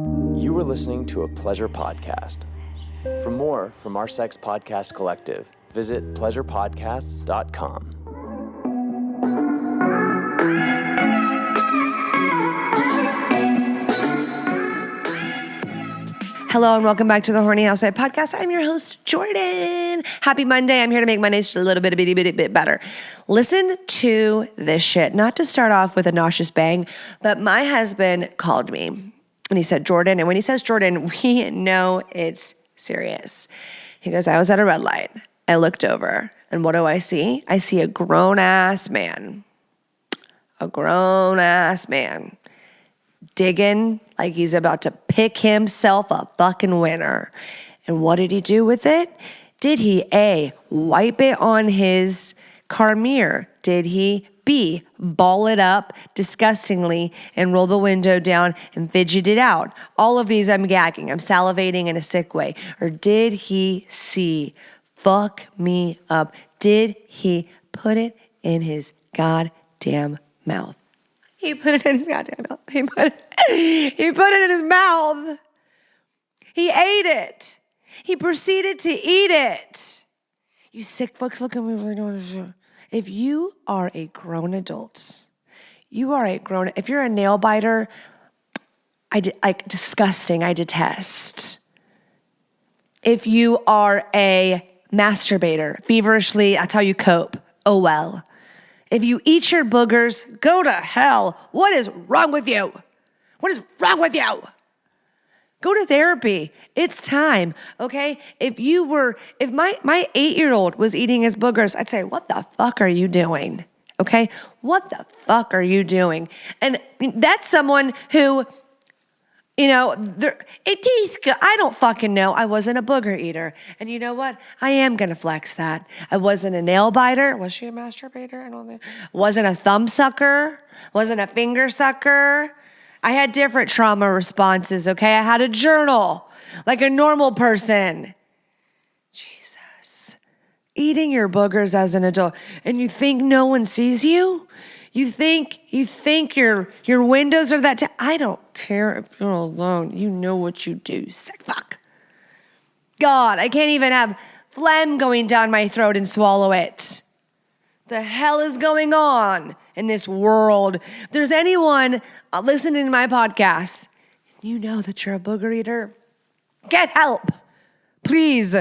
You were listening to a Pleasure podcast. For more from our Sex Podcast Collective, visit pleasurepodcasts.com. Hello and welcome back to the Horny Housewife Podcast. I'm your host, Jordan. Happy Monday. I'm here to make Mondays just a little bit better. Listen to this shit. Not to start off with a nauseous bang, but my husband called me and he said, Jordan, and when he says Jordan, we know it's serious. He goes, I was at a red light. I looked over and what do I see? I see a grown-ass man. A grown-ass man. Digging like he's about to pick himself a fucking winner. And what did he do with it? Did he A, wipe it on his car mirror? Did he B, ball it up disgustingly and roll the window down and fidget it out? All of these I'm gagging. I'm salivating in a sick way. Or did he C, fuck me up? Did he put it in his goddamn mouth? He put it in his goddamn mouth. He put it in his mouth. He ate it. He proceeded to eat it. You sick fucks, look at me. If you are a grown adult, if you're a nail biter, disgusting, I detest. If you are a masturbator, feverishly, that's how you cope. Oh well. If you eat your boogers, go to hell. What is wrong with you? What is wrong with you? Go to therapy. It's time, okay? If my 8-year-old was eating his boogers, I'd say, what the fuck are you doing? Okay? What the fuck are you doing? And that's someone who, it tastes good. I don't fucking know. I wasn't a booger eater. And you know what? I am going to flex that. I wasn't a nail biter. Was she a masturbator? I don't think. Wasn't a thumb sucker. Wasn't a finger sucker. I had different trauma responses, okay? I had a journal like a normal person. Jesus. Eating your boogers as an adult. And you think no one sees you? You think your windows are that I don't care if you're alone. You know what you do. Sick fuck. God, I can't even have phlegm going down my throat and swallow it. The hell is going on in this world? If there's anyone listening to my podcast, you know that you're a booger eater, get help, please.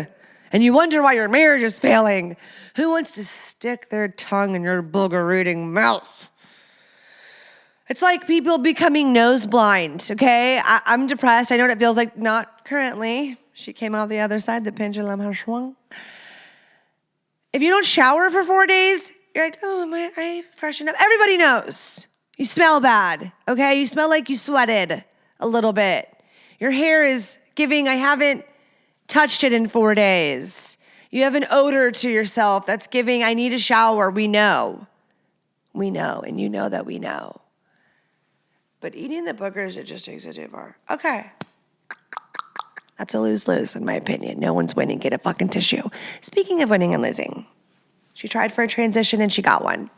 And you wonder why your marriage is failing. Who wants to stick their tongue in your booger-eating mouth? It's like people becoming nose blind, okay? I'm depressed. I know what it feels like. Not currently. She came out the other side. The pendulum has swung. If you don't shower for 4 days, you're like, oh, I freshened up. Everybody knows. You smell bad, okay? You smell like you sweated a little bit. Your hair is giving, I haven't touched it in 4 days. You have an odor to yourself that's giving, I need a shower. We know. We know, and you know that we know. But eating the boogers, it just takes it too far. Okay. That's a lose-lose, in my opinion. No one's winning. Get a fucking tissue. Speaking of winning and losing, she tried for a transition and she got one.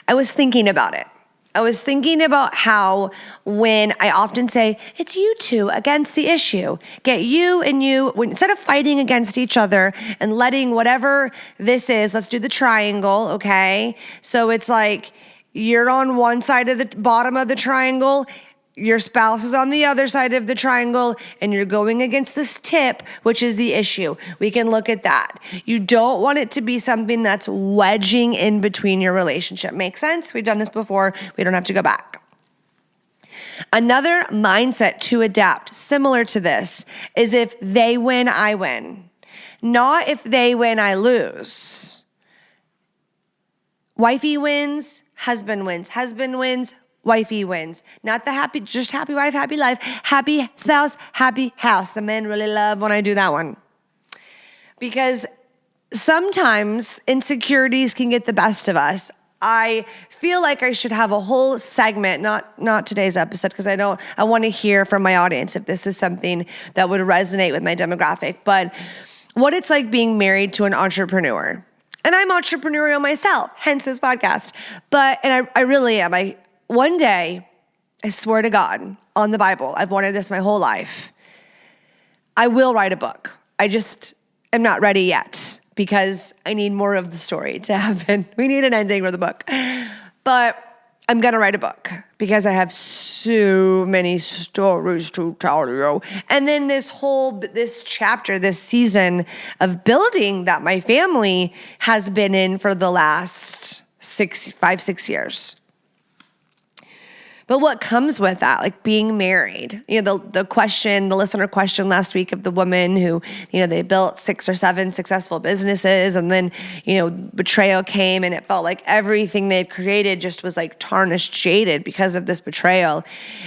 I was thinking about it. I was thinking about how when I often say, it's you two against the issue, get you and you, instead of fighting against each other and letting whatever this is, let's do the triangle, okay? So it's like you're on one side of the bottom of the triangle, your spouse is on the other side of the triangle, and you're going against this tip, which is the issue. We can look at that. You don't want it to be something that's wedging in between your relationship. Make sense? We've done this before. We don't have to go back. Another mindset to adapt, similar to this, is if they win, I win. Not if they win, I lose. Wifey wins, husband wins. Husband wins, wifey wins. Not the happy, just happy wife, happy life, happy spouse, happy house. The men really love when I do that one. Because sometimes insecurities can get the best of us. I feel like I should have a whole segment, not today's episode, because I want to hear from my audience if this is something that would resonate with my demographic, but what it's like being married to an entrepreneur. And I'm entrepreneurial myself, hence this podcast. And I really am. One day, I swear to God, on the Bible. I've wanted this my whole life. I will write a book. I just am not ready yet because I need more of the story to happen. We need an ending for the book. But I'm going to write a book because I have so many stories to tell you. And then this chapter, this season of building that my family has been in for the last 6 years. But what comes with that, like being married? The listener question last week of the woman who, they built 6 or 7 successful businesses, and then, betrayal came, and it felt like everything they had created just was like tarnished, jaded because of this betrayal.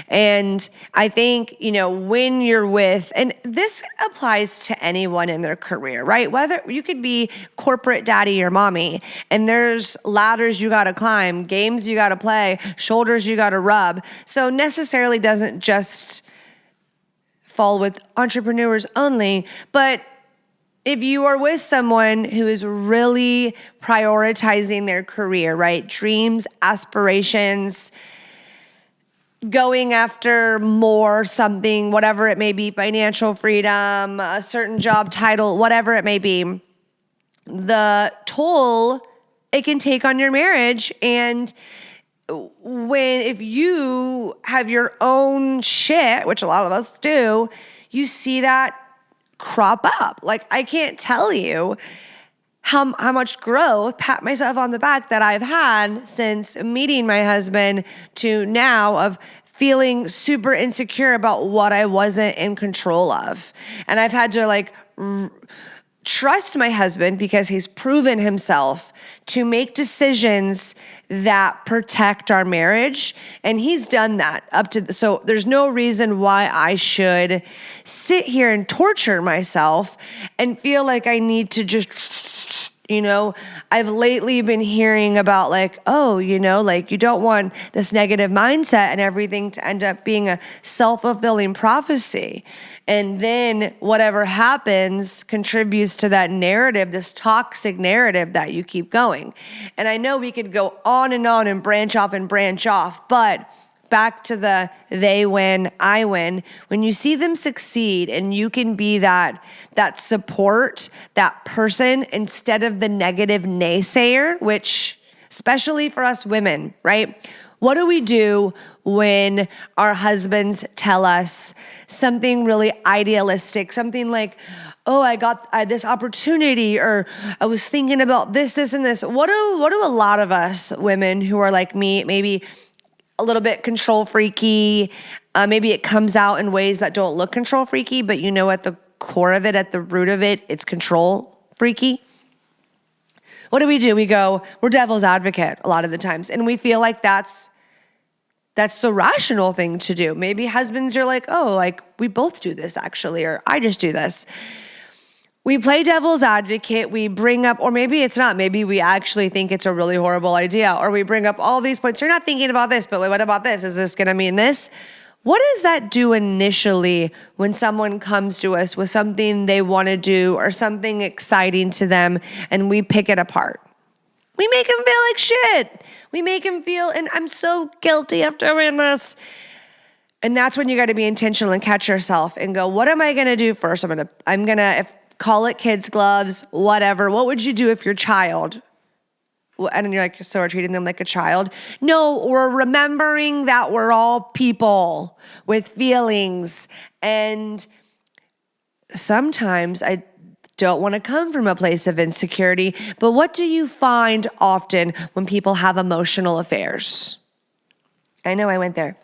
And I think, when you're with, and this applies to anyone in their career, right? Whether you could be corporate daddy or mommy, and there's ladders you got to climb, games you got to play, shoulders you got to rub. So necessarily doesn't just fall with entrepreneurs only, but if you are with someone who is really prioritizing their career, right? Dreams, aspirations, going after more something, whatever it may be, financial freedom, a certain job title, whatever it may be, the toll it can take on your marriage. And if you have your own shit, which a lot of us do, you see that crop up. Like, I can't tell you how much growth, pat myself on the back, that I've had since meeting my husband to now of feeling super insecure about what I wasn't in control of. And I've had to trust my husband because he's proven himself to make decisions that protect our marriage. And he's done that so there's no reason why I should sit here and torture myself and feel like I need to just, I've lately been hearing about you don't want this negative mindset and everything to end up being a self-fulfilling prophecy. And then whatever happens contributes to that narrative, this toxic narrative that you keep going. And I know we could go on and branch off, but back to the they win, I win. When you see them succeed and you can be that support, that person, instead of the negative naysayer, which especially for us women, right? What do we do when our husbands tell us something really idealistic, something like, oh, I got this opportunity, or I was thinking about this, and this. What do a lot of us women who are like me, maybe a little bit control freaky, maybe it comes out in ways that don't look control freaky, but at the core of it, at the root of it, it's control freaky. What do? We go, we're devil's advocate a lot of the times, and we feel like that's the rational thing to do. Maybe husbands are like, oh, we both do this actually, or I just do this. We play devil's advocate, we bring up, or maybe it's not, maybe we actually think it's a really horrible idea, or we bring up all these points. You're not thinking about this, but wait, what about this? Is this gonna mean this? What does that do initially when someone comes to us with something they wanna do or something exciting to them and we pick it apart? We make them feel like shit. We make them feel, and I'm so guilty of doing this. And that's when you got to be intentional and catch yourself and go, what am I going to do first? I'm going to call it kids gloves, whatever. What would you do if your child, and then you're like, so we're treating them like a child? No, we're remembering that we're all people with feelings. And sometimes I don't want to come from a place of insecurity, but what do you find often when people have emotional affairs? I know I went there.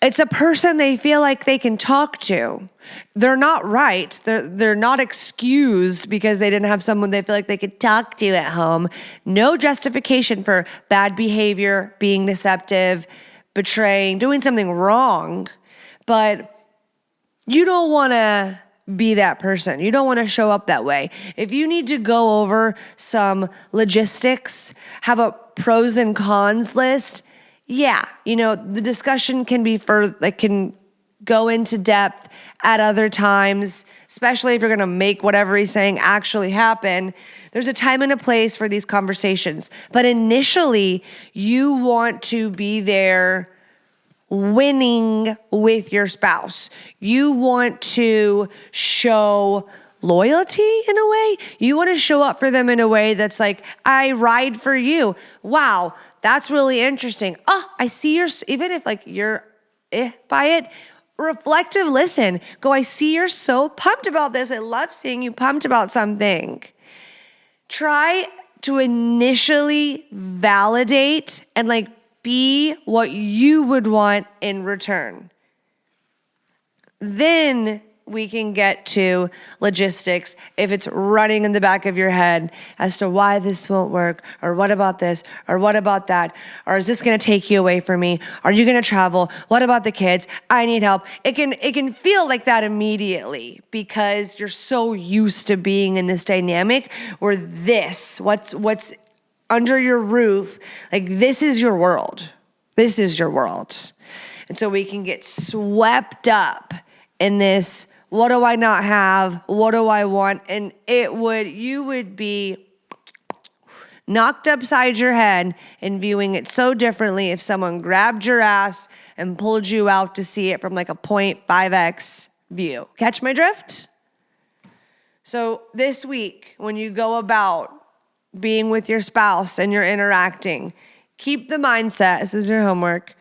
It's a person they feel like they can talk to. They're not right. They're not excused because they didn't have someone they feel like they could talk to at home. No justification for bad behavior, being deceptive, betraying, doing something wrong, but you don't want to be that person. You don't want to show up that way. If you need to go over some logistics, have a pros and cons list, the discussion can be can go into depth at other times, especially if you're going to make whatever he's saying actually happen. There's a time and a place for these conversations. But initially, you want to be there winning with your spouse. You want to show loyalty in a way. You want to show up for them in a way that's like, I ride for you. Wow, that's really interesting. Oh, I see even if like you're by it, reflective listen. Go, I see you're so pumped about this. I love seeing you pumped about something. Try to initially validate and like be what you would want in return. Then we can get to logistics if it's running in the back of your head as to why this won't work, or what about this, or what about that, or is this going to take you away from me? Are you going to travel? What about the kids? I need help. It can feel like that immediately because you're so used to being in this dynamic where what's under your roof, like this is your world. This is your world. And so we can get swept up in this, what do I not have? What do I want? And you would be knocked upside your head and viewing it so differently if someone grabbed your ass and pulled you out to see it from like a 0.5x view. Catch my drift? So this week, when you go about being with your spouse and you're interacting, keep the mindset, this is your homework,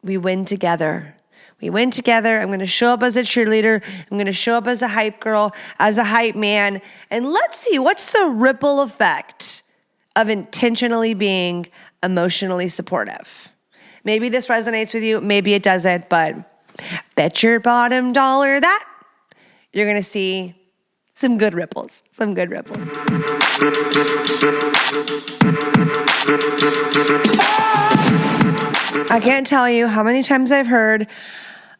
we win together. We win together. I'm going to show up as a cheerleader. I'm going to show up as a hype girl, as a hype man. And let's see, what's the ripple effect of intentionally being emotionally supportive? Maybe this resonates with you. Maybe it doesn't, but bet your bottom dollar that you're going to see some good ripples. Some good ripples. I can't tell you how many times I've heard,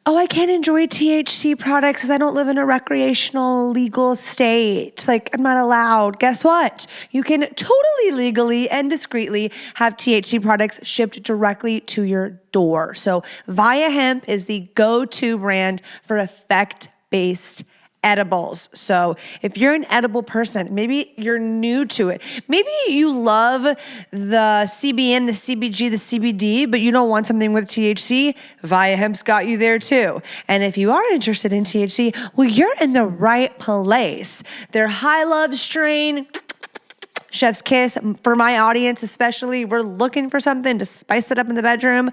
oh, I can't enjoy THC products because I don't live in a recreational legal state. Like, I'm not allowed. Guess what? You can totally legally and discreetly have THC products shipped directly to your door. So Via Hemp is the go-to brand for effect-based edibles. So if you're an edible person, maybe you're new to it. Maybe you love the CBN, the CBG, the CBD, but you don't want something with THC. Via Hemp's got you there too. And if you are interested in THC, well, you're in the right place. Their High Love strain, chef's kiss. For my audience especially, we're looking for something to spice it up in the bedroom,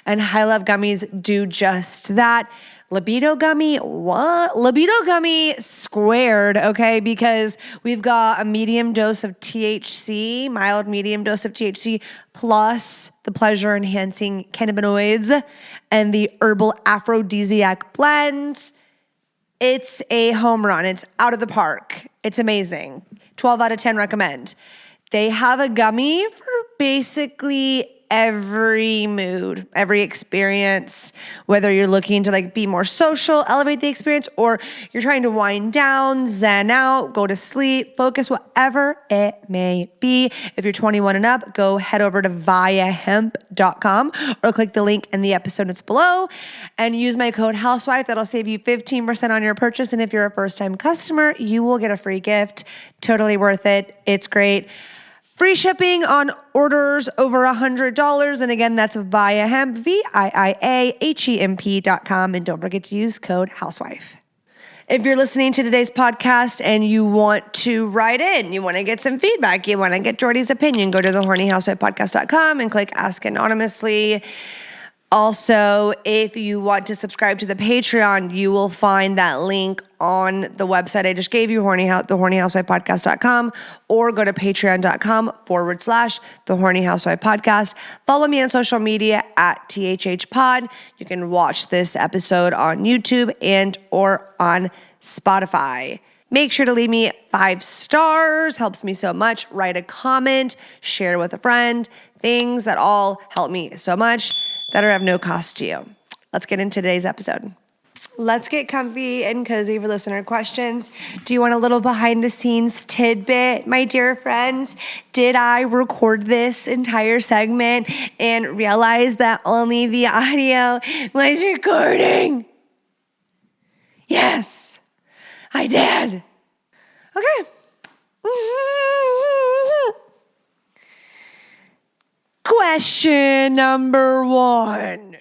and High Love gummies do just that. Libido gummy, what? Libido gummy squared, okay? Because we've got a medium dose of THC, mild medium dose of THC, plus the pleasure-enhancing cannabinoids and the herbal aphrodisiac blend. It's a home run. It's out of the park. It's amazing. 12 out of 10 recommend. They have a gummy for basically every mood, every experience, whether you're looking to like be more social, elevate the experience, or you're trying to wind down, zen out, go to sleep, focus, whatever it may be. If you're 21 and up, go head over to viahemp.com or click the link in the episode notes below and use my code housewife. That'll save you 15% on your purchase. And if you're a first-time customer, you will get a free gift. Totally worth it. It's great. Free shipping on orders over $100. And again, that's Via Hemp, VIIAHEMP.com. And don't forget to use code housewife. If you're listening to today's podcast and you want to write in, you want to get some feedback, you want to get Jordy's opinion, go to thehornyhousewifepodcast.com and click Ask Anonymously. Also, if you want to subscribe to the Patreon, you will find that link on the website I just gave you, thehornyhousewifepodcast.com, or go to patreon.com/thehornyhousewifepodcast. Follow me on social media at THHpod. You can watch this episode on YouTube and or on Spotify. Make sure to leave me 5 stars. Helps me so much. Write a comment, share with a friend. Things that all help me so much that are of no cost to you. Let's get into today's episode. Let's get comfy and cozy for listener questions. Do you want a little behind the scenes tidbit, my dear friends? Did I record this entire segment and realize that only the audio was recording? Yes, I did. Okay. Question number 1.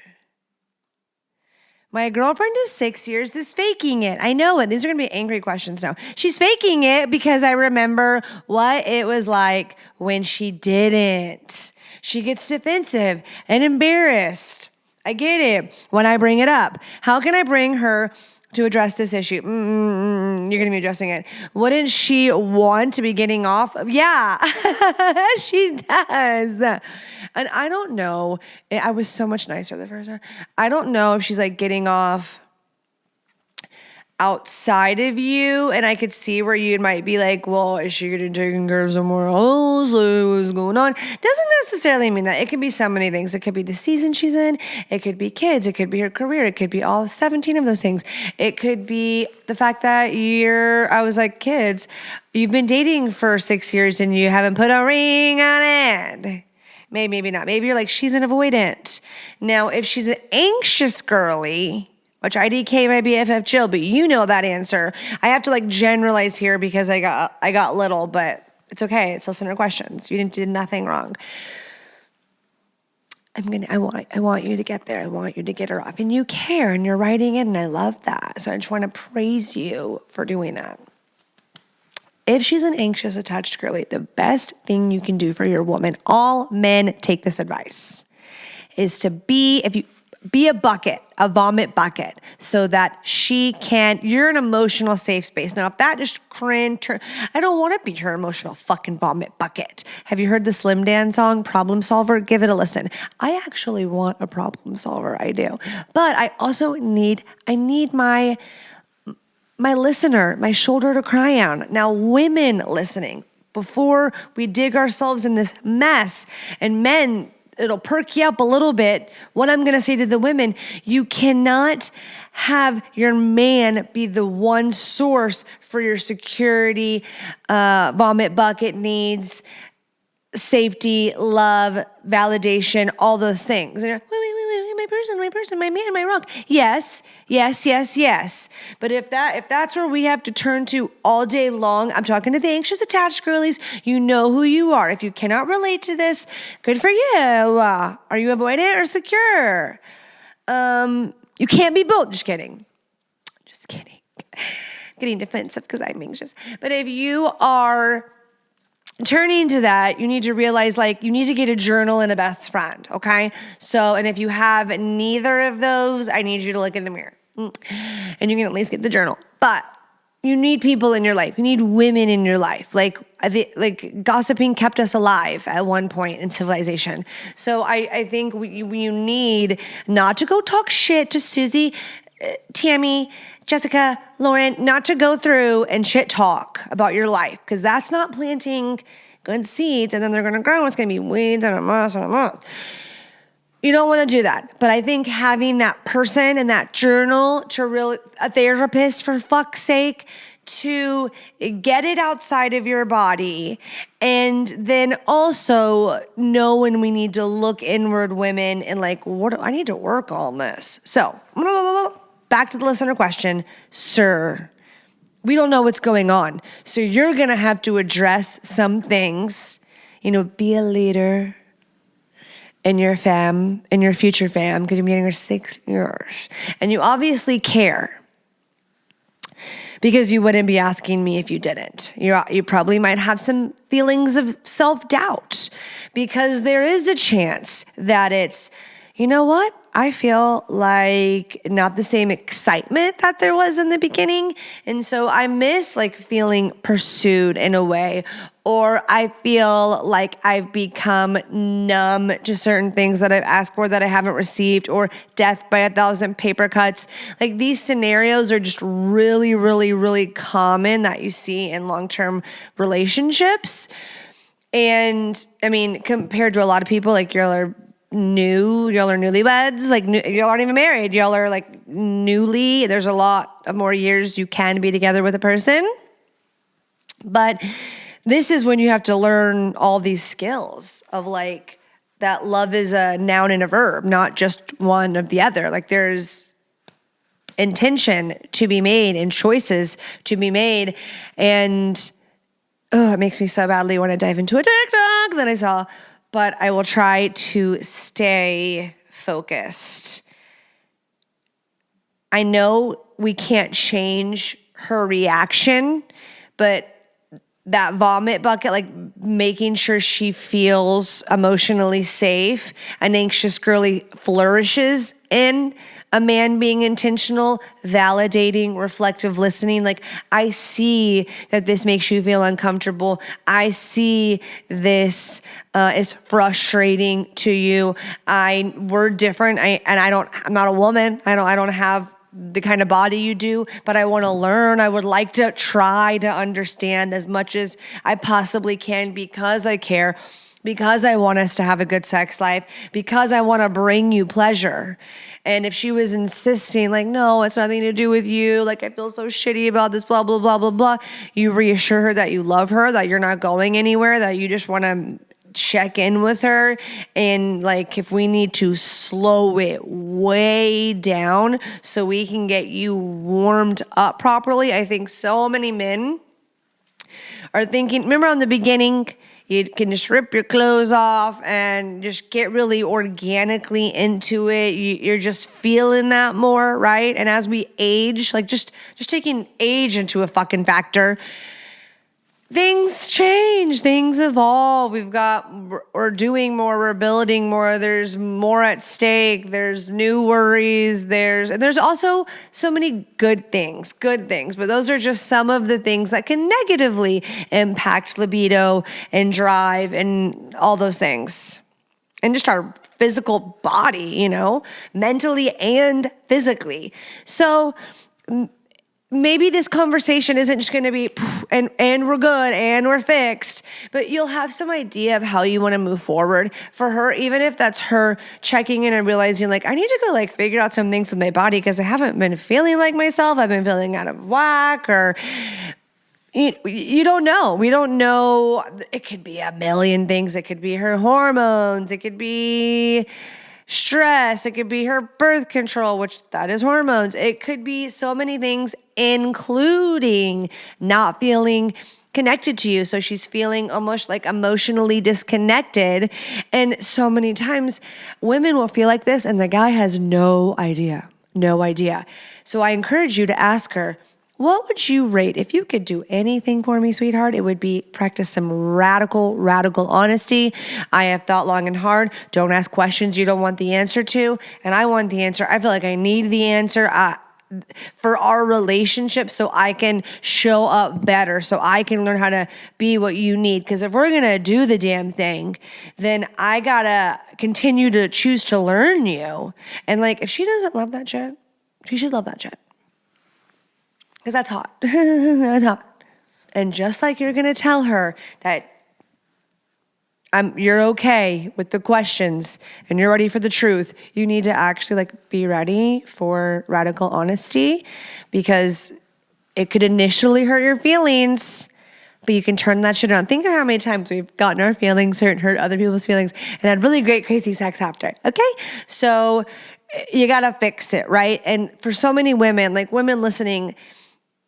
My girlfriend of 6 years is faking it. I know it. These are going to be angry questions now. She's faking it because I remember what it was like when she didn't. She gets defensive and embarrassed. I get it when I bring it up. How can I bring her to address this issue? You're going to be addressing it. Wouldn't she want to be getting off? Yeah, she does. And I don't know. I was so much nicer the first time. I don't know if she's like getting off outside of you, and I could see where you might be like, well, is she getting taken care of somewhere else? Like, what's going on? Doesn't necessarily mean that. It could be so many things. It could be the season she's in. It could be kids. It could be her career. It could be all 17 of those things. It could be the fact that I was like, kids, you've been dating for 6 years and you haven't put a ring on it. Maybe not. Maybe you're like, she's an avoidant. Now, if she's an anxious girly, which IDK my BFF Jill, but you know that answer. I have to like generalize here because I got little, but it's okay. It's listener questions. You did nothing wrong. I want you to get there. I want you to get her off, and you care, and you're writing it, and I love that. So I just want to praise you for doing that. If she's an anxious, attached girly, the best thing you can do for your woman, all men take this advice, is to be a bucket, a vomit bucket, so that you're an emotional safe space. Now, if that just I don't want to be her emotional fucking vomit bucket. Have you heard the Slim Dan song, Problem Solver? Give it a listen. I actually want a problem solver, I do. But I also need my listener, my shoulder to cry on. Now, women listening, before we dig ourselves in this mess, and men, it'll perk you up a little bit. What I'm going to say to the women, you cannot have your man be the one source for your security, vomit bucket needs, safety, love, validation, all those things. Wait, my person, my man, my rock. Yes. But if that's where we have to turn to all day long, I'm talking to the anxious attached girlies. You know who you are. If you cannot relate to this, good for you. Are you avoidant or secure? You can't be both. Just kidding. Getting defensive because I'm anxious. But if you are turning to that, you need to realize, like, you need to get a journal and a best friend, okay? So, and if you have neither of those, I need you to look in the mirror. And you can at least get the journal. But you need people in your life. You need women in your life. Like gossiping kept us alive at one point in civilization. So I think you need not to go talk shit to Susie, Tammy, Jessica, Lauren, not to go through and shit talk about your life, because that's not planting good seeds, and then they're going to grow. It's going to be weeds and a moss and a moss. You don't want to do that. But I think having that person and that journal a therapist, for fuck's sake, to get it outside of your body, and then also know when we need to look inward, women, and like, I need to work on this. So, back to the listener question, sir. We don't know what's going on. So you're going to have to address some things, be a leader in your future fam, because you've been dating her 6 years. And you obviously care, because you wouldn't be asking me if you didn't. You probably might have some feelings of self-doubt, because there is a chance that it's, you know what? I feel like not the same excitement that there was in the beginning. And so I miss like feeling pursued in a way, or I feel like I've become numb to certain things that I've asked for that I haven't received, or death by 1,000 paper cuts. Like, these scenarios are just really, really, really common that you see in long-term relationships. And I mean, compared to a lot of people, like y'all are newlyweds, like y'all aren't even married. Y'all are like newly. There's a lot of more years you can be together with a person. But this is when you have to learn all these skills of like that love is a noun and a verb, not just one of the other. Like, there's intention to be made and choices to be made. And it makes me so badly want to dive into a TikTok that I saw. But I will try to stay focused. I know we can't change her reaction, but that vomit bucket, like making sure she feels emotionally safe, an anxious girly flourishes in a man being intentional, validating, reflective listening. Like, I see that this makes you feel uncomfortable. I see this is frustrating to you. We're different. I'm not a woman. I don't have the kind of body you do, but I want to learn. I would like to try to understand as much as I possibly can because I care, because I want us to have a good sex life, because I want to bring you pleasure. And if she was insisting, like, no, it's nothing to do with you, like, I feel so shitty about this, blah, blah, blah, blah, blah, you reassure her that you love her, that you're not going anywhere, that you just want to check in with her. And like, if we need to slow it way down so we can get you warmed up properly. I think so many men are thinking, remember on the beginning, you can just rip your clothes off and just get really organically into it. You're just feeling that more, right? And as we age, like just taking age into a fucking factor, things change, things evolve. We're doing more, we're building more, there's more at stake, there's new worries, there's also so many good things, but those are just some of the things that can negatively impact libido and drive and all those things. And just our physical body, mentally and physically. So maybe this conversation isn't just going to be and we're good and we're fixed, but you'll have some idea of how you want to move forward for her, even if that's her checking in and realizing, like, I need to go like figure out some things with my body because I haven't been feeling like myself. I've been feeling out of whack, or you don't know. We don't know. It could be a million things. It could be her hormones. It could be stress. It could be her birth control, which that is hormones. It could be so many things, including not feeling connected to you. So she's feeling almost like emotionally disconnected. And so many times women will feel like this and the guy has no idea. So I encourage you to ask her, what would you rate if you could do anything for me, sweetheart? It would be practice some radical honesty. I have thought long and hard. Don't ask questions you don't want the answer to. And I want the answer. I feel like I need the answer for our relationship so I can show up better, so I can learn how to be what you need. Because if we're going to do the damn thing, then I got to continue to choose to learn you. And like, if she doesn't love that shit, she should love that shit. Because that's hot. That's hot. And just like you're going to tell her that you're okay with the questions and you're ready for the truth, you need to actually like be ready for radical honesty, because it could initially hurt your feelings, but you can turn that shit around. Think of how many times we've gotten our feelings hurt and hurt other people's feelings and had really great, crazy sex after. Okay? So you got to fix it, right? And for so many women, like women listening,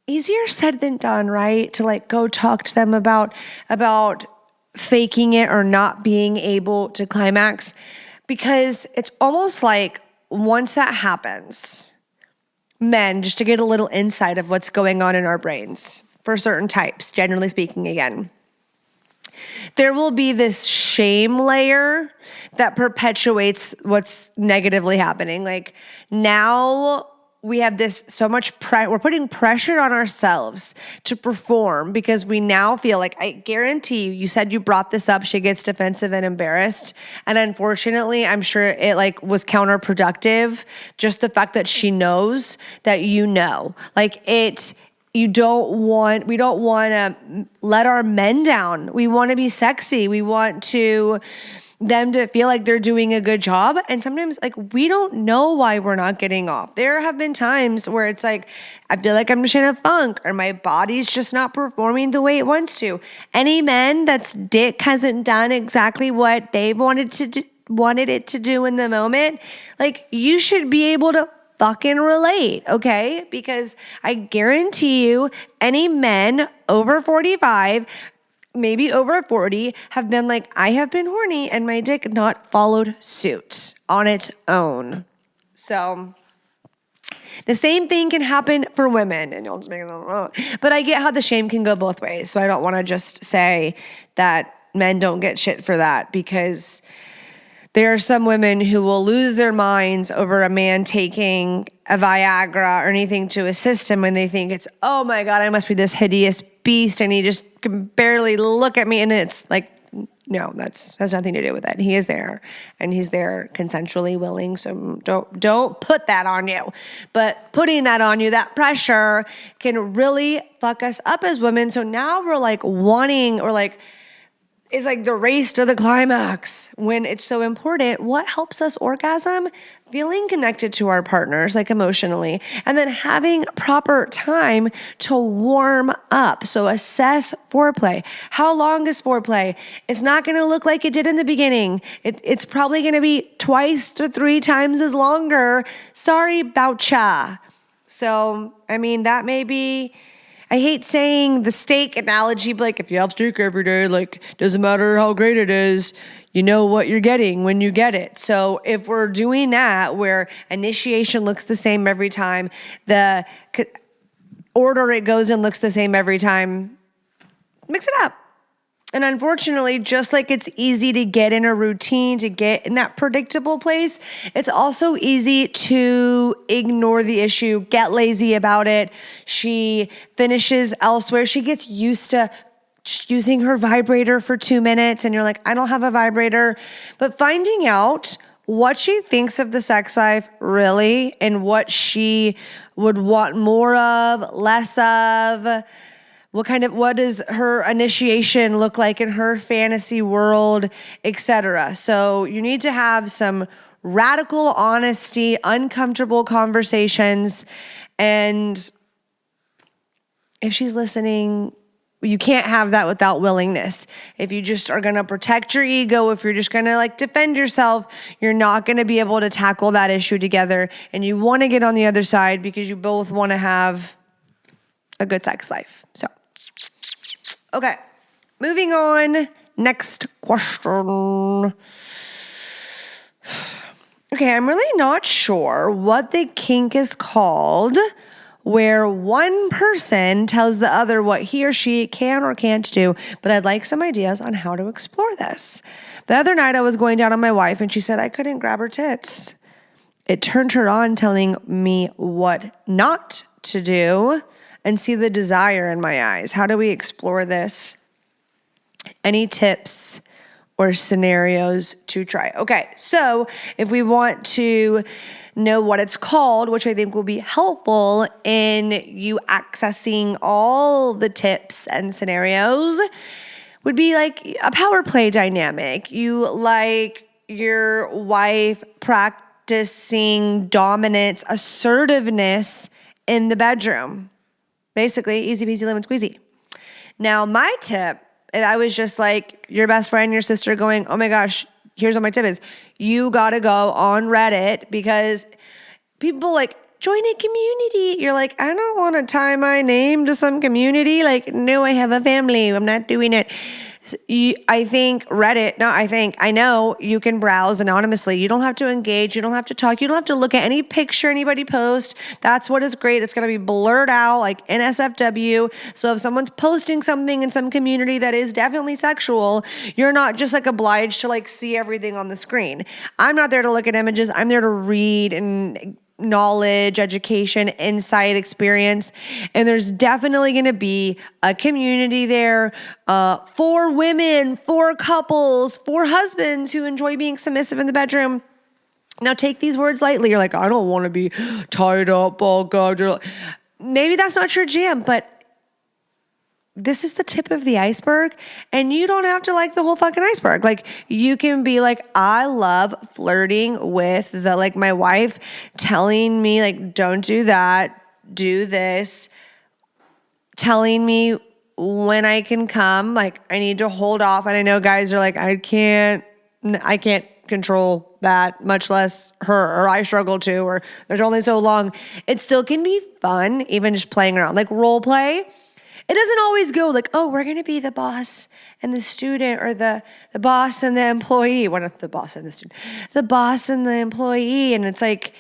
easier said than done, right? To like go talk to them about faking it or not being able to climax, because it's almost like once that happens, men, just to get a little insight of what's going on in our brains for certain types, generally speaking again, there will be this shame layer that perpetuates what's negatively happening. Like now we have this so much we're putting pressure on ourselves to perform because we now feel like, I guarantee you said you brought this up, she gets defensive and embarrassed. And unfortunately, I'm sure it like was counterproductive. Just the fact that she knows that we don't want to let our men down. We want to be sexy. We want them to feel like they're doing a good job. And sometimes like we don't know why we're not getting off. There have been times where it's like, I feel like I'm just in a funk or my body's just not performing the way it wants to. Any men that's dick hasn't done exactly what they've wanted it to do in the moment, like you should be able to fucking relate, okay? Because I guarantee you any men over 45, maybe over 40, have been like, I have been horny and my dick not followed suit on its own. So The same thing can happen for women, and you'll just make it. But I get how the shame can go both ways. So I don't want to just say that men don't get shit for that, because there are some women who will lose their minds over a man taking a Viagra or anything to assist him when they think it's, oh my God, I must be this hideous beast and he just can barely look at me. And it's like, no, that's has nothing to do with it. He is there, and he's there consensually willing. So don't put that on you. But putting that on you, that pressure, can really fuck us up as women. So now we're like wanting, or like, it's like the race to the climax when it's so important. What helps us orgasm? Feeling connected to our partners, like emotionally, and then having proper time to warm up. So assess foreplay. How long is foreplay? It's not going to look like it did in the beginning. It's probably going to be 2 to 3 times as longer. Sorry about ya. So, I mean, that may be... I hate saying the steak analogy, but like, if you have steak every day, like, doesn't matter how great it is, you know what you're getting when you get it. So if we're doing that, where initiation looks the same every time, the order it goes in looks the same every time, mix it up. And unfortunately, just like it's easy to get in a routine, to get in that predictable place, it's also easy to ignore the issue, get lazy about it. She finishes elsewhere. She gets used to using her vibrator for 2 minutes, and you're like, I don't have a vibrator. But finding out what she thinks of the sex life really, and what she would want more of, less of, what does her initiation look like in her fantasy world, etc. So you need to have some radical honesty, uncomfortable conversations. And if she's listening, you can't have that without willingness. If you just are going to protect your ego, if you're just going to like defend yourself, you're not going to be able to tackle that issue together. And you want to get on the other side because you both want to have a good sex life. So, okay, moving on. Next question. Okay, I'm really not sure what the kink is called, where one person tells the other what he or she can or can't do, but I'd like some ideas on how to explore this. The other night I was going down on my wife and she said I couldn't grab her tits. It turned her on, telling me what not to do, and see the desire in my eyes. How do we explore this? Any tips or scenarios to try? Okay, so if we want to know what it's called, which I think will be helpful in you accessing all the tips and scenarios, would be like a power play dynamic. You like your wife practicing dominance, assertiveness in the bedroom. Basically, easy peasy lemon squeezy. Now, my tip, if I was just like your best friend, your sister going, oh my gosh, here's what my tip is. You gotta go on Reddit, because people like, join a community. You're like, I don't want to tie my name to some community. Like, no, I have a family. I'm not doing it. I know you can browse anonymously. You don't have to engage. You don't have to talk. You don't have to look at any picture anybody posts. That's what is great. It's going to be blurred out like NSFW. So if someone's posting something in some community that is definitely sexual, you're not just like obliged to like see everything on the screen. I'm not there to look at images. I'm there to read and knowledge, education, insight, experience. And there's definitely going to be a community there for women, for couples, for husbands who enjoy being submissive in the bedroom. Now take these words lightly. You're like, I don't want to be tied up. Oh God. Maybe that's not your jam, but this is the tip of the iceberg, and you don't have to like the whole fucking iceberg. Like, you can be like, I love flirting with my wife telling me like, don't do that, do this, telling me when I can come, like I need to hold off. And I know guys are like, I can't control that, much less her, or I struggle to, or there's only so long. It still can be fun, even just playing around, like role play. It doesn't always go like, oh, we're going to be the boss and the student, or the boss and the employee. What if the boss and the student? The boss and the employee. And it's like,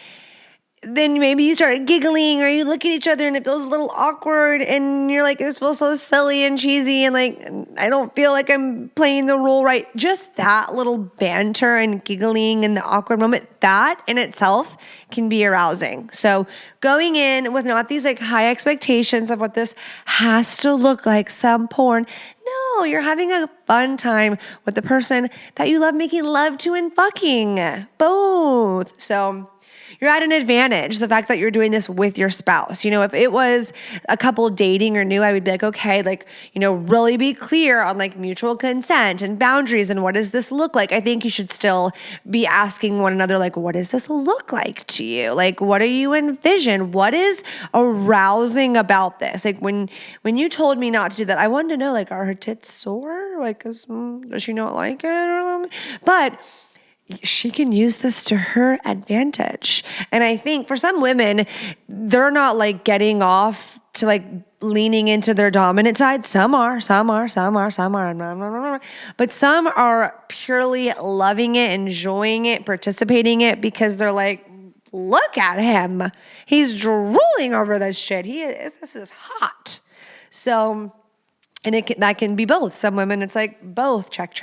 then maybe you start giggling or you look at each other and it feels a little awkward and you're like, this feels so silly and cheesy and like, I don't feel like I'm playing the role right. Just that little banter and giggling in the awkward moment, that in itself can be arousing. So going in with not these like high expectations of what this has to look like, some porn. No, you're having a fun time with the person that you love making love to and fucking. Both. So you're at an advantage, the fact that you're doing this with your spouse. You know, if it was a couple dating or new, I would be like, okay, like, you know, really be clear on like mutual consent and boundaries and what does this look like? I think you should still be asking one another, like, what does this look like to you? Like, what do you envision? What is arousing about this? Like when you told me not to do that, I wanted to know, like, are her tits sore? Like, does she not like it? But she can use this to her advantage. And I think for some women, they're not like getting off to like leaning into their dominant side. Some are. But some are purely loving it, enjoying it, participating it because they're like, look at him. He's drooling over this shit. This is hot. So, and that can be both. Some women, it's like both, check.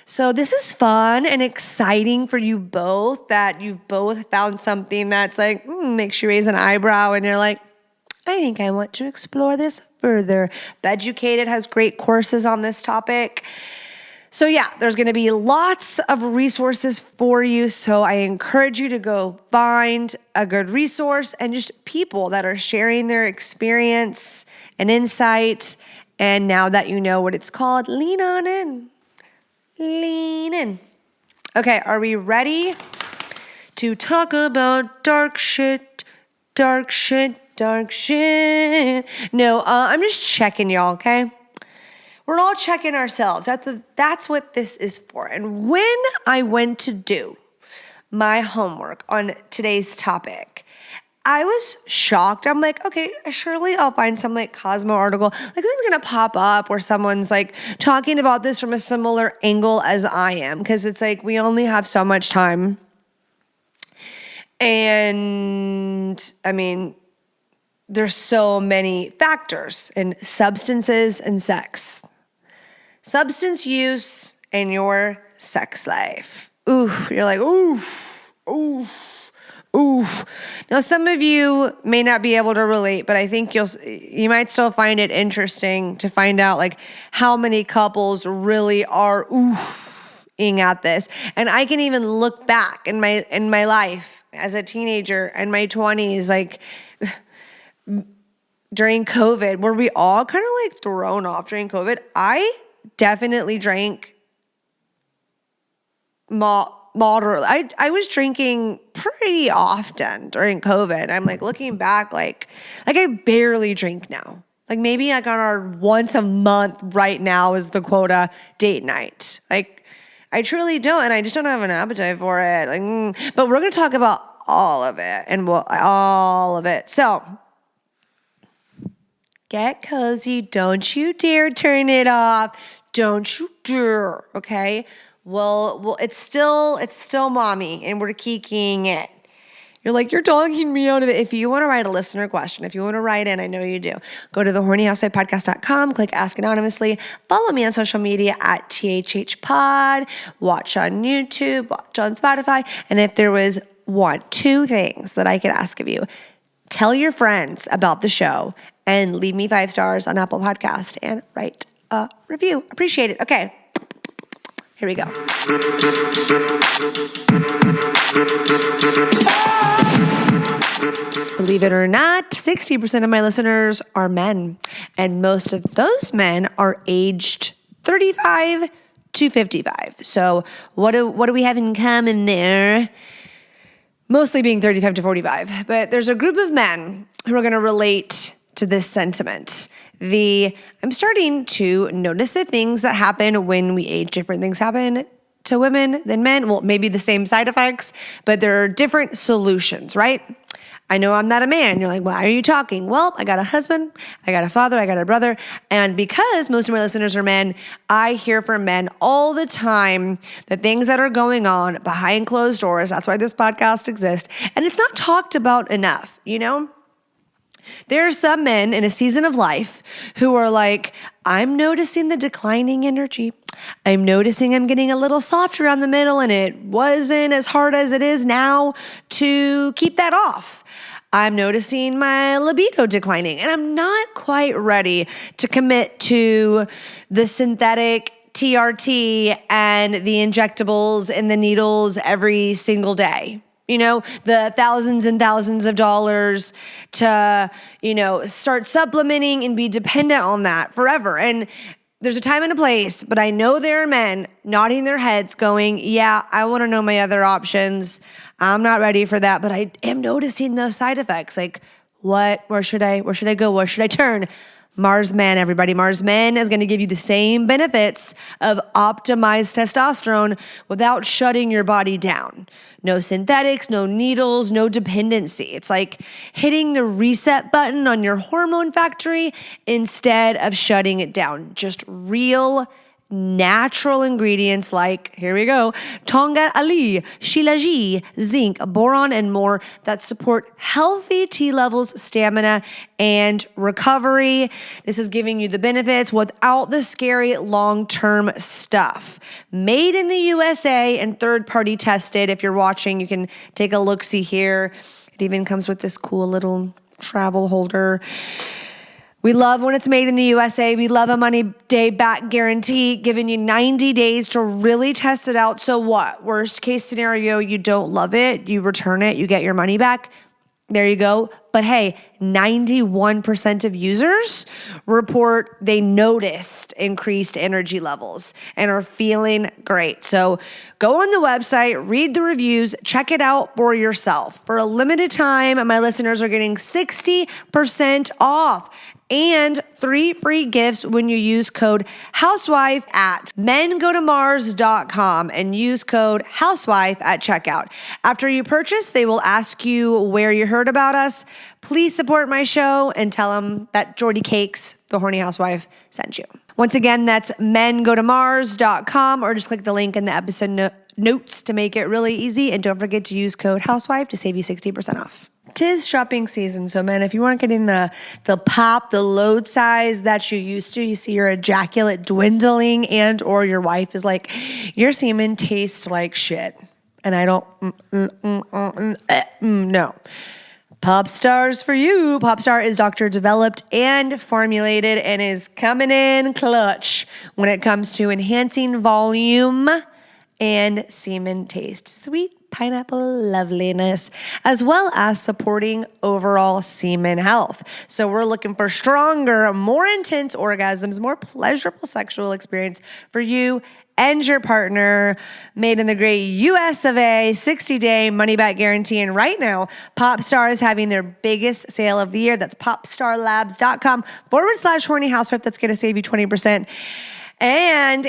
So this is fun and exciting for you both, that you both found something that's like, makes you raise an eyebrow and you're like, I think I want to explore this further. Beducated has great courses on this topic. So yeah, there's going to be lots of resources for you. So I encourage you to go find a good resource and just people that are sharing their experience and insight. And now that you know what it's called, lean on in. Lean in. Okay, are we ready to talk about dark shit? No, I'm just checking y'all, okay? We're all checking ourselves. That's what this is for. And when I went to do my homework on today's topic, I was shocked. I'm like, okay, surely I'll find some like Cosmo article. Like something's gonna pop up where someone's like talking about this from a similar angle as I am. Because it's like we only have so much time. And I mean, there's so many factors in substances and sex. Substance use and your sex life. Ooh, you're like, ooh. Now, some of you may not be able to relate, but I think you might still find it interesting to find out like how many couples really are oohing at this. And I can even look back in my life as a teenager in my 20s, like during COVID, were we all kind of like thrown off during COVID? I definitely drank moderately. I was drinking pretty often during COVID. I'm like looking back, like I barely drink now. Like maybe like on our once a month right now is the quota date night. Like I truly don't, and I just don't have an appetite for it. Like, but we're gonna talk about all of it and all of it. So get cozy. Don't you dare turn it off. Don't you dare. Okay. Well, it's still mommy, and we're kikiing it. You're like, you're talking me out of it. If you want to write a listener question, if you want to write in, I know you do. Go to thehornyhousewifepodcast.com, click Ask Anonymously, follow me on social media at THHpod, watch on YouTube, watch on Spotify, and if there was two things that I could ask of you, tell your friends about the show and leave me 5 stars on Apple Podcast and write a review. Appreciate it. Okay. Here we go. Believe it or not, 60% of my listeners are men, and most of those men are aged 35 to 55. So what do we have in common there? Mostly being 35 to 45, but there's a group of men who are going to relate to this sentiment. I'm starting to notice the things that happen when we age. Different things happen to women than men. Well, maybe the same side effects, but there are different solutions, right? I know I'm not a man. You're like, why are you talking? Well, I got a husband, I got a father, I got a brother. And because most of my listeners are men, I hear from men all the time the things that are going on behind closed doors. That's why this podcast exists. And it's not talked about enough, you know? There are some men in a season of life who are like, I'm noticing the declining energy. I'm noticing I'm getting a little softer around the middle, and it wasn't as hard as it is now to keep that off. I'm noticing my libido declining, and I'm not quite ready to commit to the synthetic TRT and the injectables and the needles every single day. You know, the thousands and thousands of dollars to, start supplementing and be dependent on that forever. And there's a time and a place, but I know there are men nodding their heads going, yeah, I want to know my other options. I'm not ready for that, but I am noticing those side effects. Like, where should I go? Where should I turn? Mars Men, everybody. Mars Men is going to give you the same benefits of optimized testosterone without shutting your body down. No synthetics, no needles, no dependency. It's like hitting the reset button on your hormone factory instead of shutting it down. Just real natural ingredients like, here we go, Tonga Ali, Shilajit, zinc, boron, and more that support healthy T levels, stamina, and recovery. This is giving you the benefits without the scary long-term stuff. Made in the USA and third-party tested. If you're watching, you can take a look-see here. It even comes with this cool little travel holder. We love when it's made in the USA. We love a money day back guarantee, giving you 90 days to really test it out. So what? Worst case scenario, you don't love it, you return it, you get your money back. There you go. But hey, 91% of users report they noticed increased energy levels and are feeling great. So go on the website, read the reviews, check it out for yourself. For a limited time, my listeners are getting 60% off and 3 free gifts when you use code HOUSEWIFE at mengotomars.com and use code HOUSEWIFE at checkout. After you purchase, they will ask you where you heard about us. Please support my show and tell them that Jordy Cakes, the horny housewife, sent you. Once again, that's mengotomars.com or just click the link in the episode notes to make it really easy. And don't forget to use code HOUSEWIFE to save you 60% off. 'Tis shopping season, so man, if you weren't getting the pop, the load size that you used to, you see your ejaculate dwindling and or your wife is like, your semen tastes like shit. And I don't, no. Popstar's for you. Popstar is doctor developed and formulated and is coming in clutch when it comes to enhancing volume and semen taste. Sweet pineapple loveliness, as well as supporting overall semen health. So we're looking for stronger, more intense orgasms, more pleasurable sexual experience for you and your partner, made in the great US of A, 60-day money-back guarantee. And right now, Popstar is having their biggest sale of the year. That's popstarlabs.com/horny housewife. That's going to save you 20%. And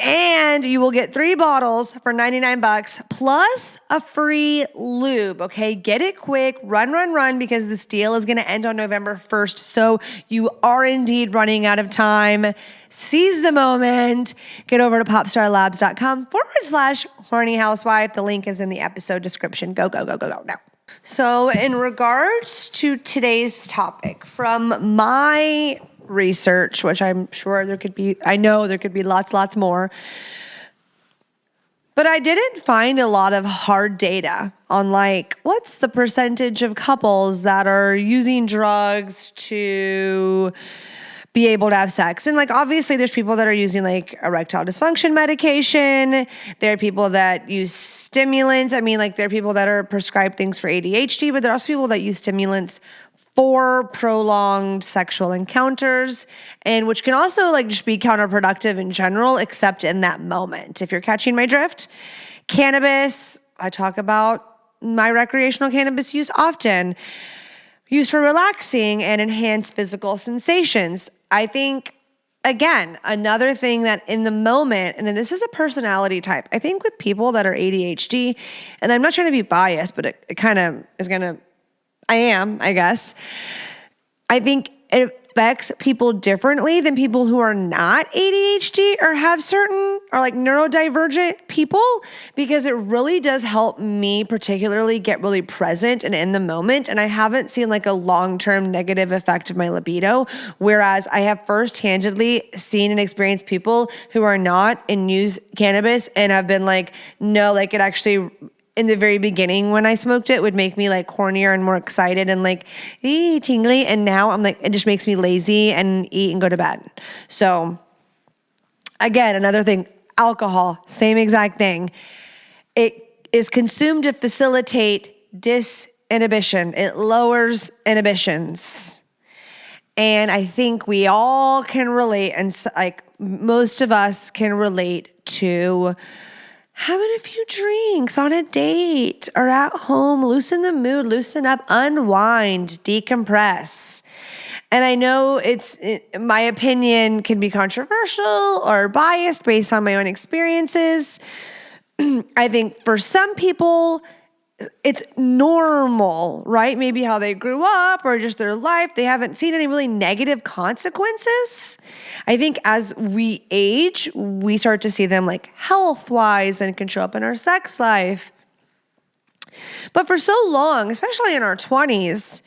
you will get 3 bottles for $99 plus a free lube, okay? Get it quick, run, because this deal is going to end on November 1st. So you are indeed running out of time. Seize the moment. Get over to popstarlabs.com/horny housewife. The link is in the episode description. Go now. So in regards to today's topic, from my research, which I'm sure I know there could be lots more, but I didn't find a lot of hard data on like, what's the percentage of couples that are using drugs to be able to have sex. And like, obviously there's people that are using like erectile dysfunction medication. There are people that use stimulants. I mean, like there are people that are prescribed things for ADHD, but there are also people that use stimulants for prolonged sexual encounters, and which can also like just be counterproductive in general, except in that moment. If you're catching my drift, cannabis, I talk about my recreational cannabis use often, used for relaxing and enhanced physical sensations. I think, again, another thing that in the moment, and this is a personality type, I think with people that are ADHD, and I'm not trying to be biased, but it kind of is going to I am, I guess. I think it affects people differently than people who are not ADHD or have certain or like neurodivergent people, because it really does help me particularly get really present and in the moment. And I haven't seen like a long-term negative effect of my libido. Whereas I have first-handedly seen and experienced people who are not and use cannabis and have been like, no, like it actually, in the very beginning when I smoked it, would make me like hornier and more excited and like tingly. And now I'm like, it just makes me lazy and eat and go to bed. So again, another thing, alcohol, same exact thing. It is consumed to facilitate disinhibition. It lowers inhibitions. And I think we all can relate, and like most of us can relate to having a few drinks on a date or at home, loosen the mood, loosen up, unwind, decompress. And I know my opinion can be controversial or biased based on my own experiences. I think for some people, it's normal, right? Maybe how they grew up or just their life. They haven't seen any really negative consequences. I think as we age, we start to see them like health-wise and can show up in our sex life. But for so long, especially in our 20s,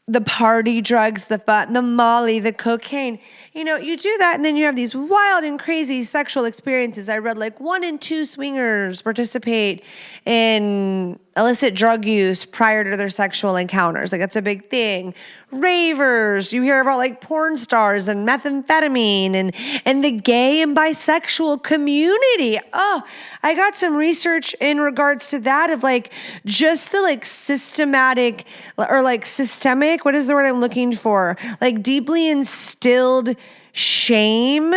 the party drugs, the fun, the Molly, the cocaine, you do that and then you have these wild and crazy sexual experiences. I read like 1 in 2 swingers participate in illicit drug use prior to their sexual encounters. Like that's a big thing. Ravers, you hear about like porn stars and methamphetamine and the gay and bisexual community. Oh, I got some research in regards to that of like just the like systematic or like systemic, what is the word I'm looking for? Like deeply instilled shame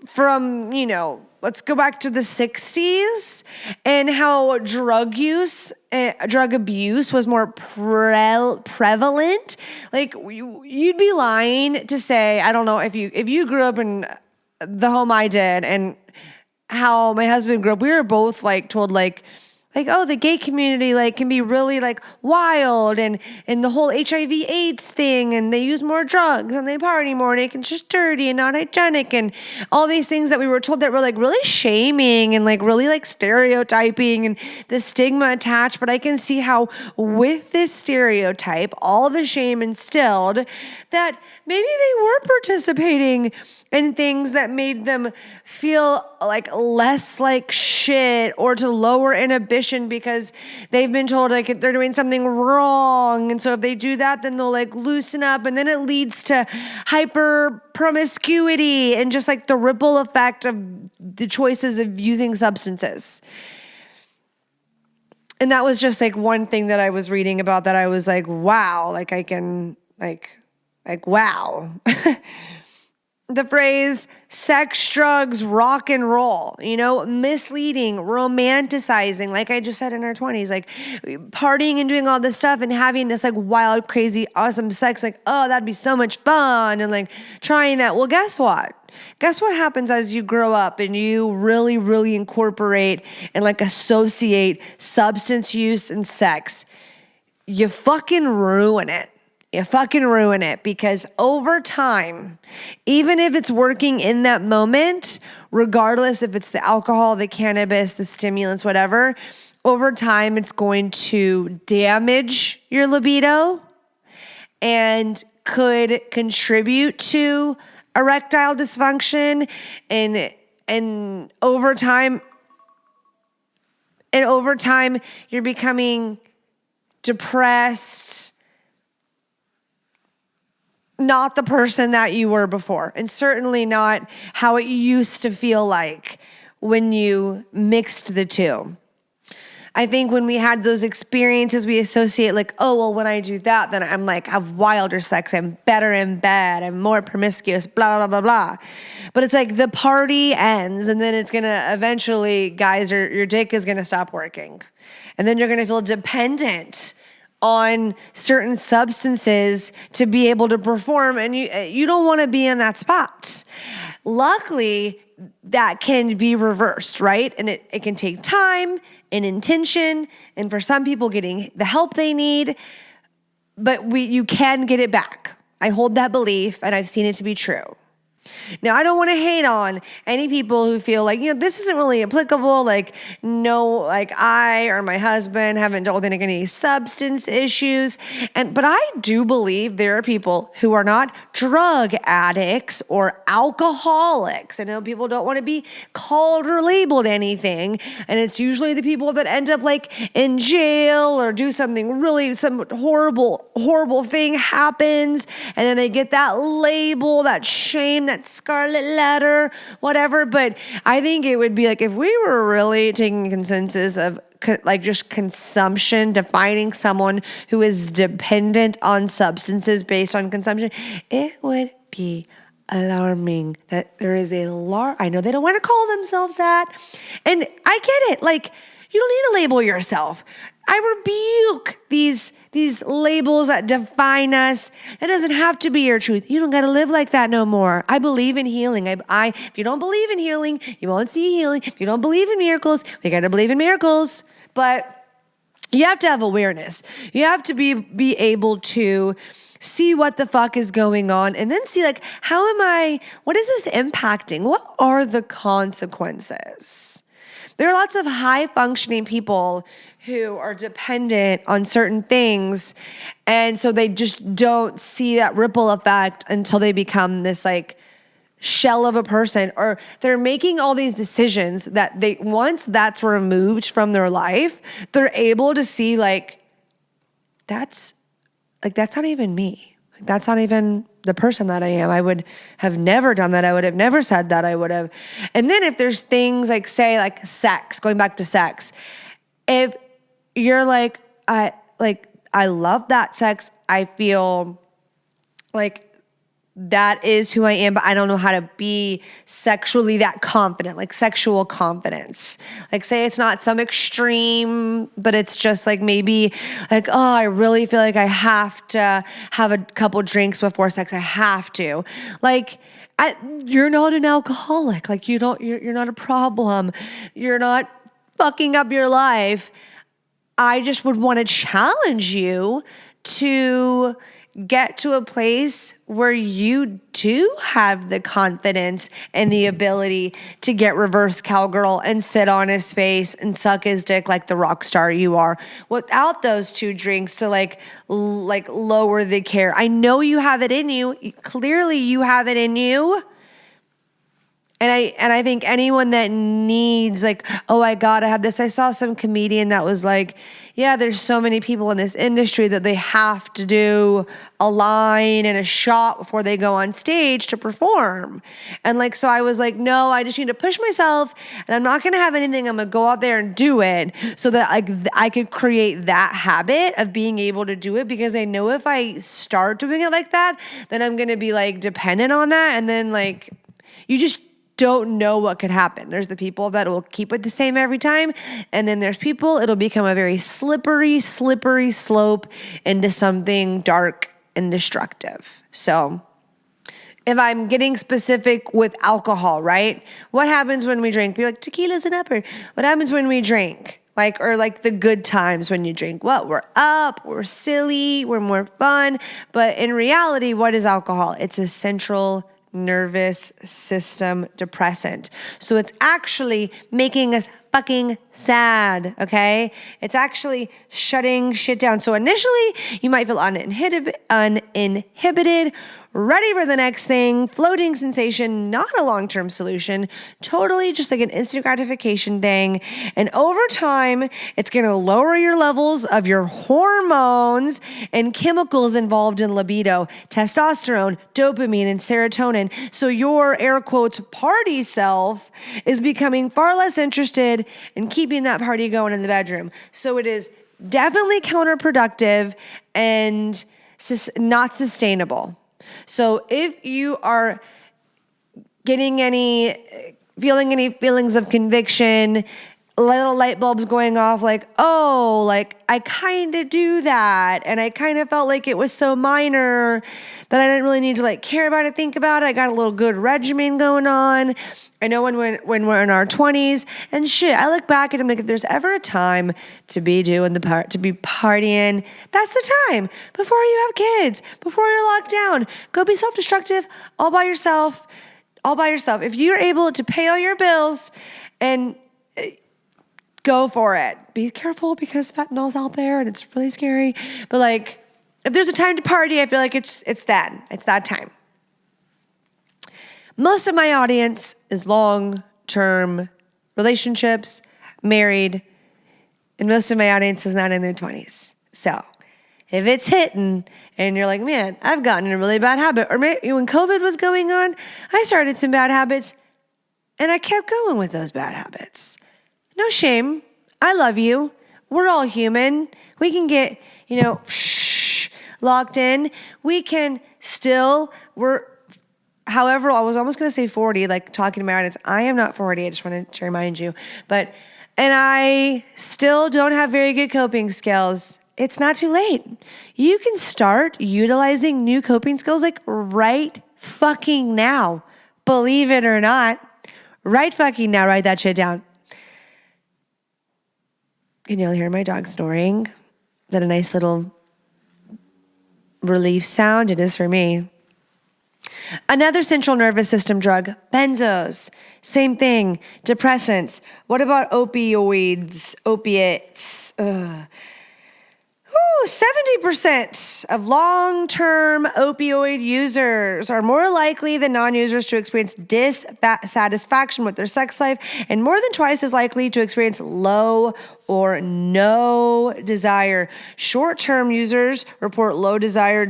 from, let's go back to the 60s and how drug abuse was more prevalent. Like you'd be lying to say, I don't know if you grew up in the home I did and how my husband grew up, we were both like told like, oh, the gay community like can be really like wild and the whole HIV/AIDS thing, and they use more drugs and they party more and it's just dirty and not hygienic and all these things that we were told that were like really shaming and like really like stereotyping and the stigma attached. But I can see how with this stereotype, all the shame instilled, that maybe they were participating in things that made them feel like less like shit or to lower inhibition because they've been told like they're doing something wrong. And so if they do that, then they'll like loosen up, and then it leads to hyper promiscuity and just like the ripple effect of the choices of using substances. And that was just like one thing that I was reading about that I was like, wow, like I can like wow. The phrase sex, drugs, rock and roll, misleading, romanticizing, like I just said in our 20s, like partying and doing all this stuff and having this like wild, crazy, awesome sex, like, oh, that'd be so much fun, and like trying that. Well, guess what? Guess what happens as you grow up and you really, really incorporate and like associate substance use and sex? You fucking ruin it. You fucking ruin it, because over time, even if it's working in that moment, regardless if it's the alcohol, the cannabis, the stimulants, whatever, over time it's going to damage your libido and could contribute to erectile dysfunction and over time you're becoming depressed, not the person that you were before, and certainly not how it used to feel like when you mixed the two. I think when we had those experiences, we associate like, oh, well, when I do that, then I'm like, have wilder sex, I'm better in bed, I'm more promiscuous, blah, blah, blah, blah. But it's like the party ends, and then it's gonna eventually, guys, your dick is gonna stop working. And then you're gonna feel dependent on certain substances to be able to perform, and you don't want to be in that spot. Luckily, that can be reversed, right? And it can take time and intention, and for some people getting the help they need. but you can get it back. I hold that belief, and I've seen it to be true. Now, I don't want to hate on any people who feel like, this isn't really applicable. Like, no, like I or my husband haven't dealt with any substance issues. But I do believe there are people who are not drug addicts or alcoholics. I know people don't want to be called or labeled anything. And it's usually the people that end up like in jail or do something really, some horrible thing happens. And then they get that label, that shame, that scarlet letter, whatever. But I think it would be like if we were really taking a consensus of like just consumption, defining someone who is dependent on substances based on consumption, it would be alarming that there is I know they don't want to call themselves that. And I get it. Like, you don't need to label yourself. I rebuke these labels that define us. That doesn't have to be your truth. You don't got to live like that no more. I believe in healing. If you don't believe in healing, you won't see healing. If you don't believe in miracles, we got to believe in miracles. But you have to have awareness. You have to be able to see what the fuck is going on and then see like, what is this impacting? What are the consequences? There are lots of high functioning people who are dependent on certain things. And so they just don't see that ripple effect until they become this like shell of a person, or they're making all these decisions that once that's removed from their life, they're able to see like, that's not even me. Like, that's not even the person that I am. I would have never done that. I would have never said that. And then if there's things like, say, like sex, going back to sex, if you're like, I love that sex. I feel like that is who I am, but I don't know how to be sexually that confident, like sexual confidence. Like, say it's not some extreme, but it's just like maybe like, oh, I really feel like I have to have a couple drinks before sex. I have to. Like, you're not an alcoholic. Like, you're not a problem. You're not fucking up your life. I just would want to challenge you to get to a place where you do have the confidence and the ability to get reverse cowgirl and sit on his face and suck his dick like the rock star you are without those 2 drinks to like lower the care. I know you have it in you. Clearly you have it in you. And I think anyone that needs like, oh, I gotta have this. I saw some comedian that was like, yeah, there's so many people in this industry that they have to do a line and a shot before they go on stage to perform. And like, so I was like, no, I just need to push myself and I'm not gonna have anything. I'm gonna go out there and do it so that I could create that habit of being able to do it, because I know if I start doing it like that, then I'm gonna be like dependent on that. And then like, you just don't know what could happen. There's the people that will keep it the same every time. And then there's people, it'll become a very slippery slope into something dark and destructive. So if I'm getting specific with alcohol, right? What happens when we drink? You're like, tequila's an upper. What happens when we drink? Or the good times when you drink. What? We're up, we're silly, we're more fun. But in reality, what is alcohol? It's a central nervous system depressant. So it's actually making us fucking sad, okay? It's actually shutting shit down. So initially, you might feel uninhibited, ready for the next thing, floating sensation, not a long-term solution, totally just like an instant gratification thing. And over time, it's gonna lower your levels of your hormones and chemicals involved in libido, testosterone, dopamine, and serotonin. So your air quotes party self is becoming far less interested in keeping that party going in the bedroom. So it is definitely counterproductive and not sustainable. So if you are feeling any feelings of conviction, little light bulbs going off like, oh, like I kind of do that. And I kind of felt like it was so minor that I didn't really need to like care about it, think about it. I got a little good regimen going on. I know when we're in our 20s and shit, I look back and I'm like, if there's ever a time to be doing to be partying, that's the time. Before you have kids, before you're locked down, go be self-destructive all by yourself. If you're able to pay all your bills and go for it. Be careful because fentanyl's out there and it's really scary. But like, if there's a time to party, I feel like it's that time. Most of my audience is long-term relationships, married, and most of my audience is not in their 20s. So if it's hitting and you're like, man, I've gotten in a really bad habit, or maybe when COVID was going on, I started some bad habits and I kept going with those bad habits. No shame. I love you. We're all human. We can get, locked in. We can still, however, I was almost going to say 40, like talking to my audience. I am not 40. I just wanted to remind you. And I still don't have very good coping skills. It's not too late. You can start utilizing new coping skills like right fucking now. Believe it or not. Right fucking now. Write that shit down. Can you all hear my dog snoring? Is that a nice little relief sound? It is for me. Another central nervous system drug, benzos. Same thing, depressants. What about opioids, opiates? 70% of long-term opioid users are more likely than non-users to experience dissatisfaction with their sex life and more than twice as likely to experience low or no desire. Short-term users report low desire,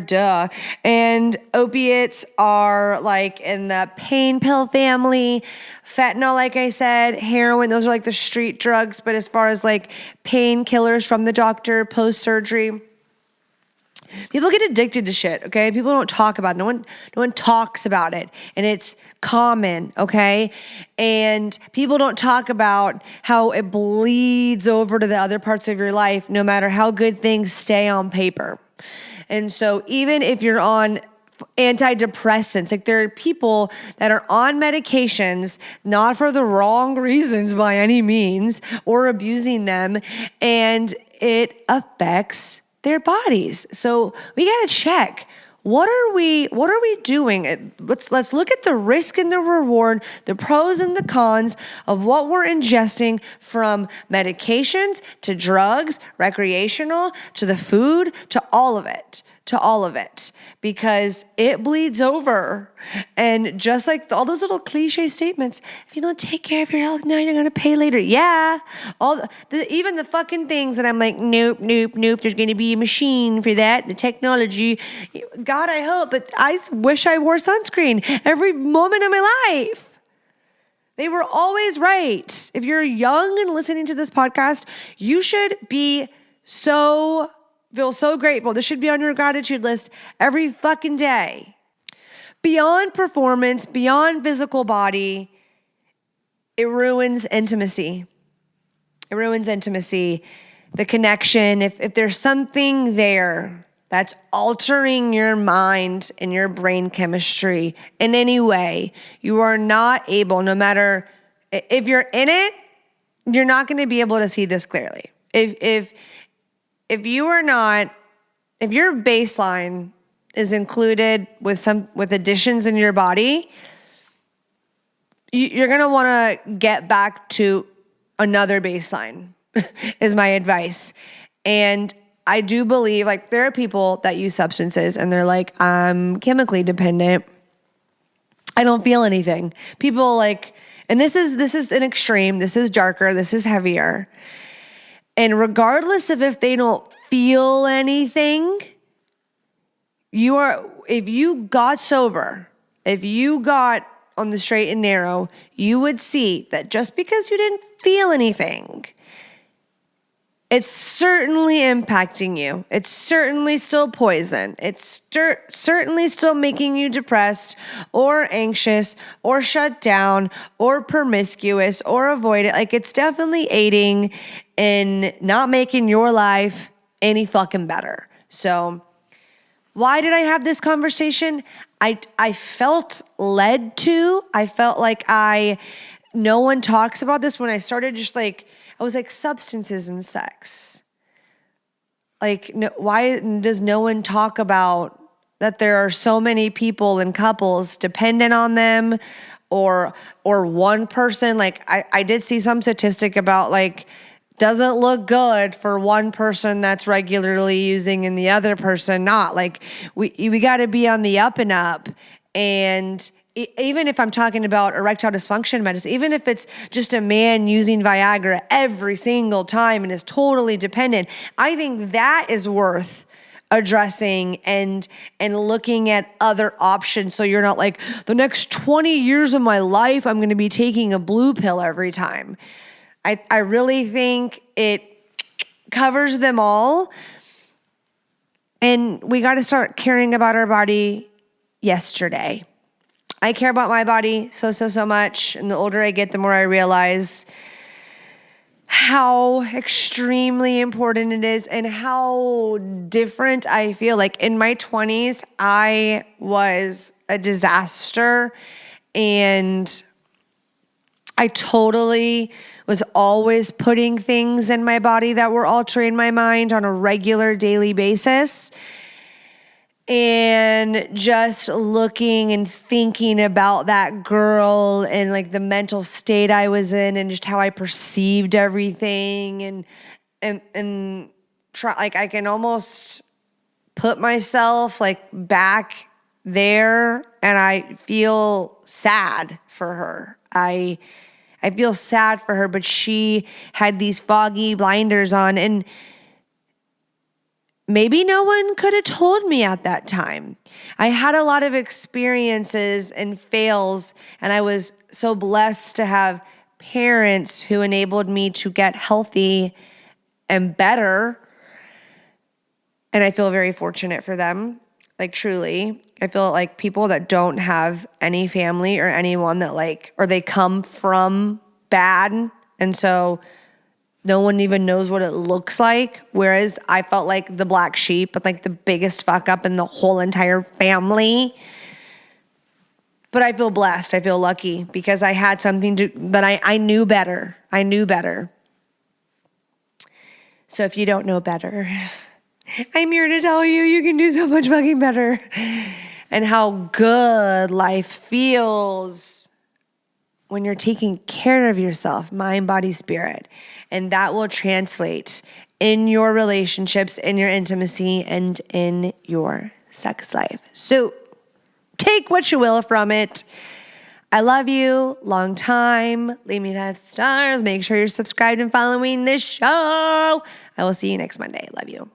and opiates are like in the pain pill family. Fentanyl, like I said, heroin, those are like the street drugs, but as far as like painkillers from the doctor post-surgery, people get addicted to shit, okay? People don't talk about it. No one talks about it, and it's common, okay? And people don't talk about how it bleeds over to the other parts of your life, no matter how good things stay on paper. And so even if you're on antidepressants, like there are people that are on medications, not for the wrong reasons by any means, or abusing them, and it affects their bodies. So we got to check. What are we doing? Let's look at the risk and the reward, the pros and the cons of what we're ingesting, from medications to drugs, recreational, to the food, to all of it. Because it bleeds over. And just like all those little cliche statements, if you don't take care of your health now, you're going to pay later. Yeah. Even the fucking things that I'm like, nope. There's going to be a machine for that. The technology. God, I hope. But I wish I wore sunscreen every moment of my life. They were always right. If you're young and listening to this podcast, you should feel so grateful. This should be on your gratitude list every fucking day. Beyond performance, beyond physical body, it ruins intimacy. The connection. If there's something there that's altering your mind and your brain chemistry in any way, you are not able, no matter if you're in it, you're not going to be able to see this clearly. If your baseline is included with additions in your body, you're going to want to get back to another baseline is my advice. And I do believe, like, there are people that use substances and they're like, I'm chemically dependent. I don't feel anything. People like, and this is an extreme, this is darker, this is heavier. And regardless of if they don't feel anything, if you got sober, if you got on the straight and narrow, you would see that just because you didn't feel anything, it's certainly impacting you. It's certainly still poison. It's certainly still making you depressed or anxious or shut down or promiscuous or avoid it. Like, it's definitely aiding in not making your life any fucking better. So why did I have this conversation? I felt led to. I felt like no one talks about this. When I started just like, I was like, substances and sex. Like, no, why does no one talk about that there are so many people and couples dependent on them, or one person? Like, I did see some statistic about like, doesn't look good for one person that's regularly using and the other person not. Like, we got to be on the up and up. And even if I'm talking about erectile dysfunction medicine, even if it's just a man using Viagra every single time and is totally dependent, I think that is worth addressing and looking at other options. So you're not like, the next 20 years of my life, I'm going to be taking a blue pill every time. I really think it covers them all. And we got to start caring about our body yesterday. I care about my body so much. And the older I get, the more I realize how extremely important it is and how different I feel. Like, in my 20s, I was a disaster, and I totally was always putting things in my body that were altering my mind on a regular daily basis. And just looking and thinking about that girl and like the mental state I was in and just how I perceived everything and try, like, I can almost put myself like back there, and I feel sad for her. I feel sad for her, but she had these foggy blinders on, and maybe no one could have told me at that time. I had a lot of experiences and fails, and I was so blessed to have parents who enabled me to get healthy and better. And I feel very fortunate for them. Like, truly, I feel like people that don't have any family or anyone that like, or they come from bad, and so no one even knows what it looks like. Whereas I felt like the black sheep, but like the biggest fuck up in the whole entire family. But I feel blessed. I feel lucky because I had something that I knew better. I knew better. So if you don't know better, I'm here to tell you, you can do so much fucking better. And how good life feels when you're taking care of yourself, mind, body, spirit. And that will translate in your relationships, in your intimacy, and in your sex life. So take what you will from it. I love you. Long time. Leave me 5 stars. Make sure you're subscribed and following this show. I will see you next Monday. Love you.